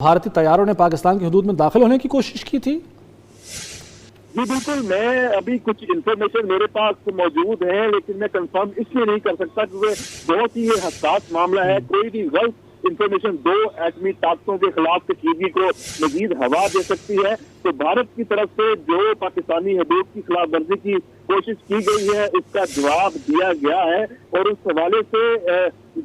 भारतीय तैयारों ने पाकिस्तान की हदूद में दाखिल होने की कोशिश की थी? जी बिल्कुल, मैं अभी कुछ इन्फॉर्मेशन मेरे पास मौजूद है, लेकिन मैं कंफर्म इसलिए नहीं कर सकता क्योंकि बहुत ही ये हसास मामला है। कोई भी गलत इन्फॉर्मेशन दो एटमी ताकतों के खिलाफ कशीदगी को मजीद हवा दे सकती है। तो भारत की तरफ से जो पाकिस्तानी हदूद की खिलाफ वर्जी की कोशिश की गई है उसका जवाब दिया गया है, और उस हवाले से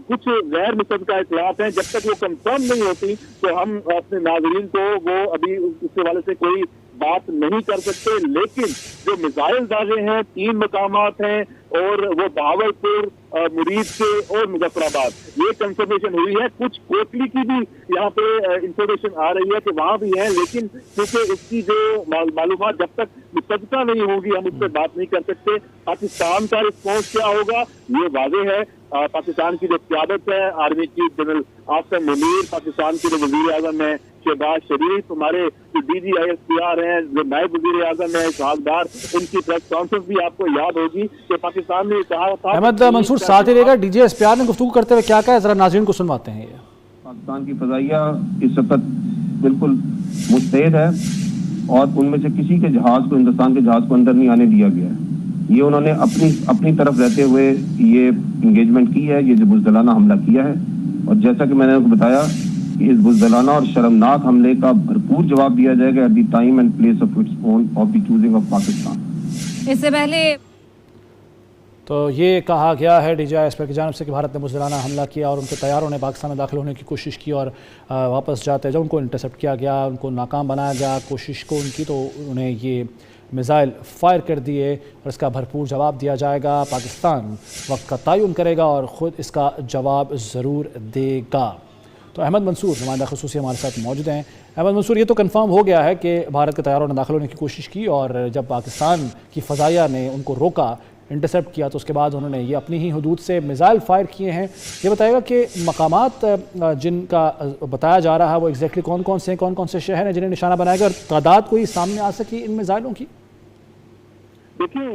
कुछ गैर मुतल्लिका इत्तलात हैं। जब तक वो कंफर्म नहीं होती तो हम अपने नाज़रीन को वो अभी उस हवाले से कोई बात नहीं कर सकते। लेकिन जो मिसाइल दागे हैं 3 मकामात हैं, और वो बहावलपुर, मुरीद के और मुजफ्फराबाद, ये कंफर्मेशन हुई है। कुछ कोटली की भी यहाँ पे इंफॉर्मेशन आ रही है कि वहाँ भी है, लेकिन क्योंकि इसकी जो मालूमात जब तक मुतल्लिका नहीं होगी हम उस पर बात नहीं कर सकते। पाकिस्तान का रिस्पॉन्स क्या होगा ये वाज़ेह है। पाकिस्तान की जो क़यादत है, army chief general Asim Munir, Pakistan के जो वज़ीर आज़म है शहबाज शरीफ, हमारे जो DGISPR हैं, जो नायब वज़ीर आज़म है इसहाक डार, उनकी प्रेस कॉन्फ्रेंस भी आपको याद होगी कि पाकिस्तान ने कहा था। अहमद मंसूर साथ ही रहेगा। DGISPR ने गुफ्तगू करते हुए क्या कहा, जरा नाज़रीन को सुनवाते हैं। ये पाकिस्तान की फ़ज़ाइया इस वक्त बिल्कुल मुस्तैद है और उनमें से किसी के जहाज को, हिंदुस्तान के जहाज को अंदर नहीं आने दिया गया है। ये उन्होंने अपनी तरफ रहते हुए ये इंगेजमेंट की है, ये जो बुज़दिलाना हमला किया है। और जैसा कि मैंने आपको बताया कि इस बुज़दिलाना और शर्मनाक हमले का भरपूर जवाब दिया जाएगा at the time and place of its own of the choosing of Pakistan. इससे पहले तो ये कहा गया है DGISPR की जानिब से कि भारत ने बुज़दिलाना हमला किया और उनके तैयारों ने पाकिस्तान में दाखिल होने की कोशिश की, और वापस जाते जब उनको इंटरसेप्ट किया गया, उनको नाकाम बनाया गया कोशिश को उनकी, तो उन्हें ये मिसाइल फायर कर दिए और इसका भरपूर जवाब दिया जाएगा। पाकिस्तान वक्त का तयन करेगा और ख़ुद इसका जवाब ज़रूर देगा। तो अहमद मंसूर नुमाइंदा ख़ुसूसी हमारे साथ मौजूद हैं। अहमद मंसूर, ये तो कंफर्म हो गया है कि भारत के तैयारों ने दाखिल होने की कोशिश की, और जब पाकिस्तान की फ़ज़ाइया ने उनको रोका, इंटरसेप्ट किया, तो उसके बाद उन्होंने ये अपनी ही हदूद से मिसाइल फायर किए हैं। ये बताएगा कि मकामात जिनका बताया जा रहा है वो एग्जैक्टली कौन कौन से शहर हैं जिन्हें निशाना बनाया गया, और तादाद कोई सामने आ सकी इन मिसाइलों की? देखिए,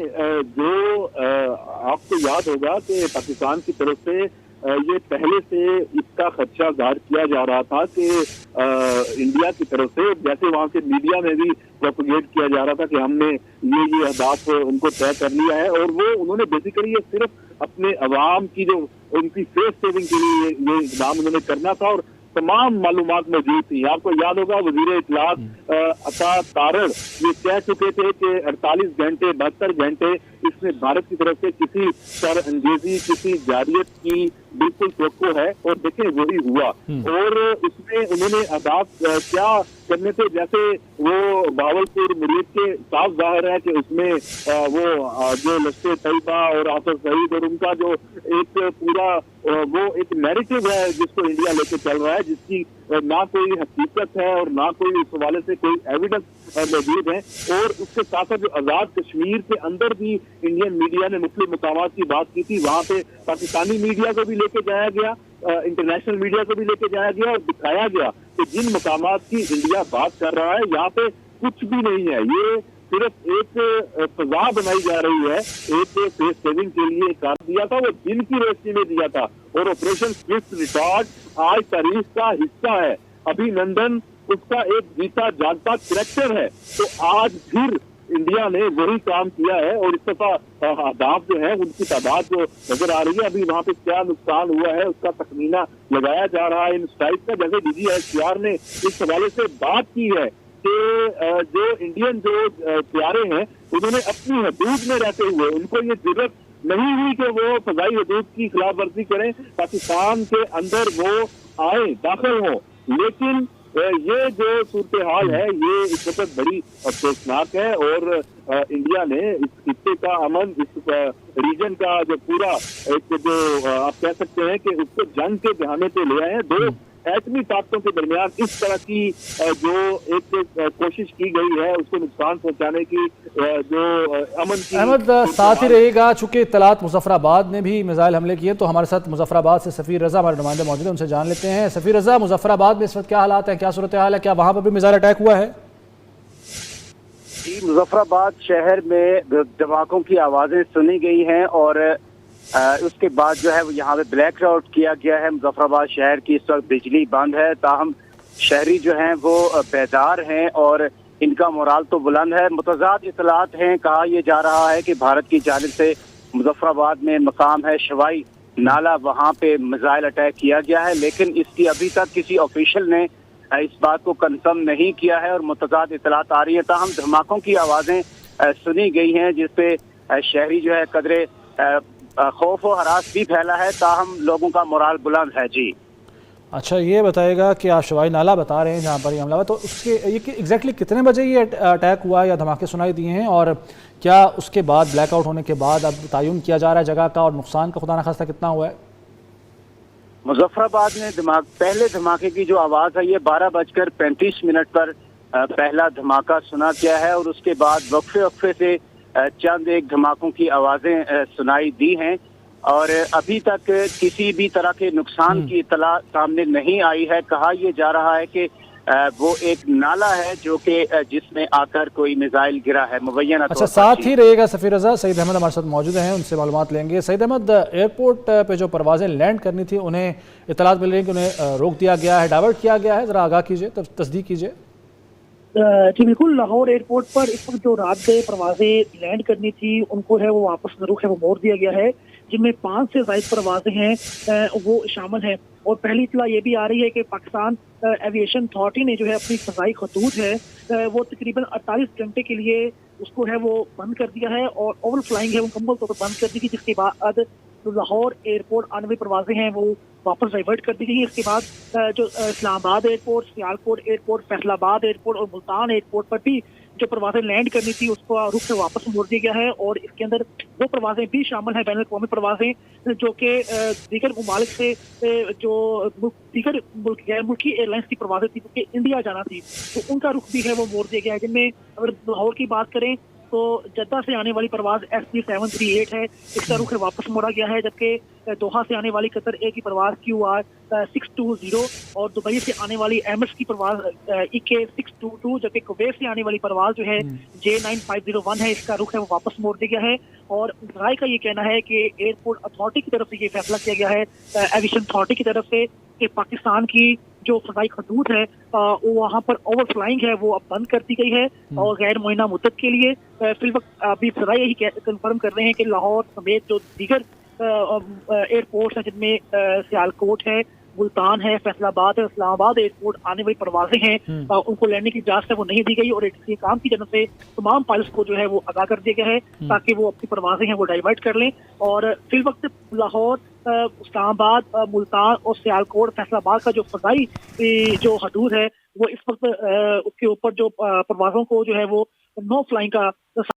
जो आपको याद होगा कि पाकिस्तान की तरफ से ये पहले से इसका खदशा जाहिर किया जा रहा था कि इंडिया की तरफ से, जैसे वहाँ के मीडिया में भी प्रोपेगेट किया जा रहा था कि हमने ये अहदाफ उनको तय कर लिया है, और वो उन्होंने बेसिकली ये सिर्फ अपने अवाम की जो उनकी फेस सेविंग के लिए ये इक़दाम उन्होंने करना था, और तमाम मालूमात मौजूद थी। आपको याद होगा वज़ीर इत्तलात अता तारड़ ये कह चुके थे कि 48 घंटे 72 घंटे इसमें भारत की तरफ से किसी शर अंगेजी, किसी जारियत की बिल्कुल तवक्को है, और देखें वही हुआ। और उसमें उन्होंने अहदाफ क्या करने थे, जैसे वो बहावलपुर मुरीद के साफ जाहिर है कि उसमें वो जो लश्कर तैयबा और आफर सईद और उनका जो एक पूरा वो एक नैरेटिव है जिसको इंडिया लेके चल रहा है, जिसकी ना कोई हकीकत है और ना कोई इस हवाले से कोई एविडेंस मौजूद है। और उसके साथ साथ जो आज़ाद कश्मीर के अंदर भी इंडियन मीडिया ने मुख्तलिफ मकामात की बात की थी, वहाँ पे पाकिस्तानी मीडिया को भी लेके जाया गया, इंटरनेशनल मीडिया को भी लेके जाया गया, और दिखाया गया कि जिन मकामात की इंडिया बात कर रहा है यहाँ पे कुछ भी नहीं है। ये सिर्फ एक फजा बनाई जा रही है, एक फेस सेविंग के लिए कर दिया था, वो दिन की रोशनी में दिया था। और ऑपरेशन स्विफ्ट रिकॉर्ड आज तारीख का हिस्सा है। अभिनंदन उसका एक जीता जागता करैक्टर है। तो आज फिर इंडिया ने वही काम किया है, और इस दफा अहदाफ जो है उनकी तादाद जो नजर आ रही है, अभी वहाँ पे क्या नुकसान हुआ है उसका तखमीना लगाया जा रहा है इन स्ट्राइक का। जैसे DGISPR ने इस हवाले से बात की है कि जो इंडियन जो प्यारे हैं उन्होंने अपनी हदूद में रहते हुए उनको ये जरूरत नहीं हुई कि वो फजाई हदूद की खिलाफ वर्जी करें, पाकिस्तान के अंदर वो आए, दाखिल हों। लेकिन ये जो सूरत हाल है ये इस वक्त बड़ी अफसोसनाक है, और इंडिया ने इस खित्ते का अमन, इस रीजन का जो पूरा एक जो आप कह सकते हैं कि उसको जंग के बहाने पे ले आए हैं। दो एटमी ताकतों के दरमियान इस तरह की जो एक कोशिश की गई है उसको नुकसान पहुंचाने की, जो अमन की। अहमद साथ ही रहेगा, चूंकि इत्तलात मुजफ्फराबाद ने भी मिसाइल हमले किए, तो हमारे साथ मुजफ्फराबाद से सफ़ीर रज़ा हमारे नुमाइंदे मौजूद हैं, उनसे जान लेते हैं। सफ़ीर रज़ा, मुजफ्फराबाद में इस वक्त क्या हालात हैं, क्या सूरत हाल है, क्या वहाँ पर भी मिसाइल अटैक हुआ है? जी, मुजफ्फराबाद शहर में धमाकों की आवाज़ें सुनी गई हैं, और उसके बाद जो है यहाँ पे ब्लैक आउट किया गया है। मुजफ्फराबाद शहर की इस वक्त बिजली बंद है, ताहम شہری جو ہیں وہ بیدار ہیں اور ان کا مورال تو بلند ہے۔ متضاد اطلاعات ہیں، کہا یہ جا رہا ہے کہ بھارت کی جانب سے مظفر آباد میں مقام ہے شوائی نالا، وہاں پہ میزائل اٹیک کیا گیا ہے، لیکن اس کی ابھی تک کسی آفیشل نے اس بات کو کنفرم نہیں کیا ہے اور متضاد اطلاعات آ رہی ہیں۔ تاہم دھماکوں کی آوازیں سنی گئی ہیں جس پہ شہری جو ہے قدرے خوف و ہراس بھی پھیلا ہے، تاہم لوگوں کا مورال بلند ہے۔ جی اچھا، یہ بتائے گا کہ آپ شوائی نالہ بتا رہے ہیں جہاں پر یہ حملہ ہوا، تو اس کے یہ ایگزیکٹلی کتنے بجے یہ اٹیک ہوا یا دھماکے سنائی دیے ہیں، اور کیا اس کے بعد بلیک آؤٹ ہونے کے بعد اب تعین کیا جا رہا ہے جگہ کا، اور نقصان کا خدا نخواستہ کتنا ہوا ہے؟ مظفر آباد میں پہلے دھماکے کی جو آواز ہے یہ 12:35 پر پہلا دھماکہ سنا گیا ہے، اور اس کے بعد وقفے سے چند ایک دھماکوں کی آوازیں سنائی دی ہیں، اور ابھی تک کسی بھی طرح کے نقصان کی اطلاع سامنے نہیں آئی ہے۔ کہا یہ جا رہا ہے کہ وہ ایک نالا ہے جو کہ جس میں آ کر کوئی میزائل گرا ہے مبینہ۔ اچھا، ساتھ ہی رہے گا سفیر رضا، سعید احمد ہمارے ساتھ موجود ہیں، ان سے معلومات لیں گے۔ سعید احمد، ایئرپورٹ پہ جو پروازیں لینڈ کرنی تھی انہیں اطلاعات مل رہی ہیں کہ انہیں روک دیا گیا ہے، ڈائیورٹ کیا گیا ہے، ذرا آگاہ کیجئے، تصدیق کیجئے۔ جی بالکل، لاہور ایئرپورٹ پر اس وقت جو رات گئے پروازیں لینڈ کرنی تھی ان کو ہے وہ واپس رخ ہے وہ موڑ دیا گیا ہے، جن میں 5 سے زائد پروازیں ہیں وہ شامل ہیں۔ اور پہلی اطلاع یہ بھی آ رہی ہے کہ پاکستان ایویشن اتھارٹی نے جو ہے اپنی فضائی خطوط ہے وہ تقریباً 48 گھنٹے کے لیے اس کو ہے وہ بند کر دیا ہے، اور اوور فلائنگ ہے وہ مکمل طور پر بند کر دی گئی، جس کے بعد لاہور ایئرپورٹ آنے والی پروازیں ہیں وہ واپس ڈائیورٹ کر دی گئی۔ اس کے بعد جو اسلام آباد ایئرپورٹ، سیالکوٹ ایئرپورٹ، فیصل آباد ایئرپورٹ اور ملتان ایئرپورٹ پر بھی جو پروازیں لینڈ کرنی تھی اس کو رخ سے واپس موڑ دیا گیا ہے، اور اس کے اندر وہ پروازیں بھی شامل ہیں بین الاقوامی پروازیں جو کہ دیگر ممالک سے جو دیگر غیر ملکی ایئر لائنس کی پروازیں تھی کیونکہ انڈیا جانا تھی، تو ان کا رخ بھی ہے وہ موڑ دیا گیا ہے، جن میں اگر لاہور کی بات کریں تو جدہ سے آنے والی پرواز SB738 ہے، اس کا رخ واپس موڑا گیا ہے، جبکہ دوحہ سے آنے والی قطر اے کی پرواز QR620 اور دبئی سے آنے والی ایمس کی پرواز EK622، جبکہ کویت سے آنے والی پرواز جو ہے J9501 ہے، اس کا رخ ہے وہ واپس موڑ دیا گیا ہے۔ اور ذرائع کا یہ کہنا ہے کہ ایئرپورٹ اتھارٹی کی طرف سے یہ فیصلہ کیا گیا ہے، ایویشن اتھارٹی کی طرف سے، کہ پاکستان کی جو فضائی خطوط ہے وہاں پر اوور فلائنگ ہے وہ اب بند کر دی گئی ہے، اور غیر معینہ مدت کے لیے فی الوقت ابھی فضائی یہی کنفرم کر رہے ہیں کہ لاہور سمیت جو دیگر ایئرپورٹس ہیں جن میں سیالکوٹ ہے، ملتان ہے، فیصل آباد ہے، اسلام آباد ایئرپورٹ آنے والی پروازیں ہیں ان کو لینڈنگ کی اجازت ہے وہ نہیں دی گئی، اور اسی کام کی جانب سے تمام پائلٹس کو جو ہے وہ آگاہ کر دیا گیا ہے تاکہ وہ اپنی پروازیں ہیں وہ ڈائیورٹ کر لیں۔ اور فی الوقت لاہور، اسلام آباد، ملتان اور سیالکوٹ، فیصل آباد کا جو فضائی جو حدود ہے وہ اس وقت اس کے اوپر جو پروازوں کو جو ہے وہ نو فلائنگ کا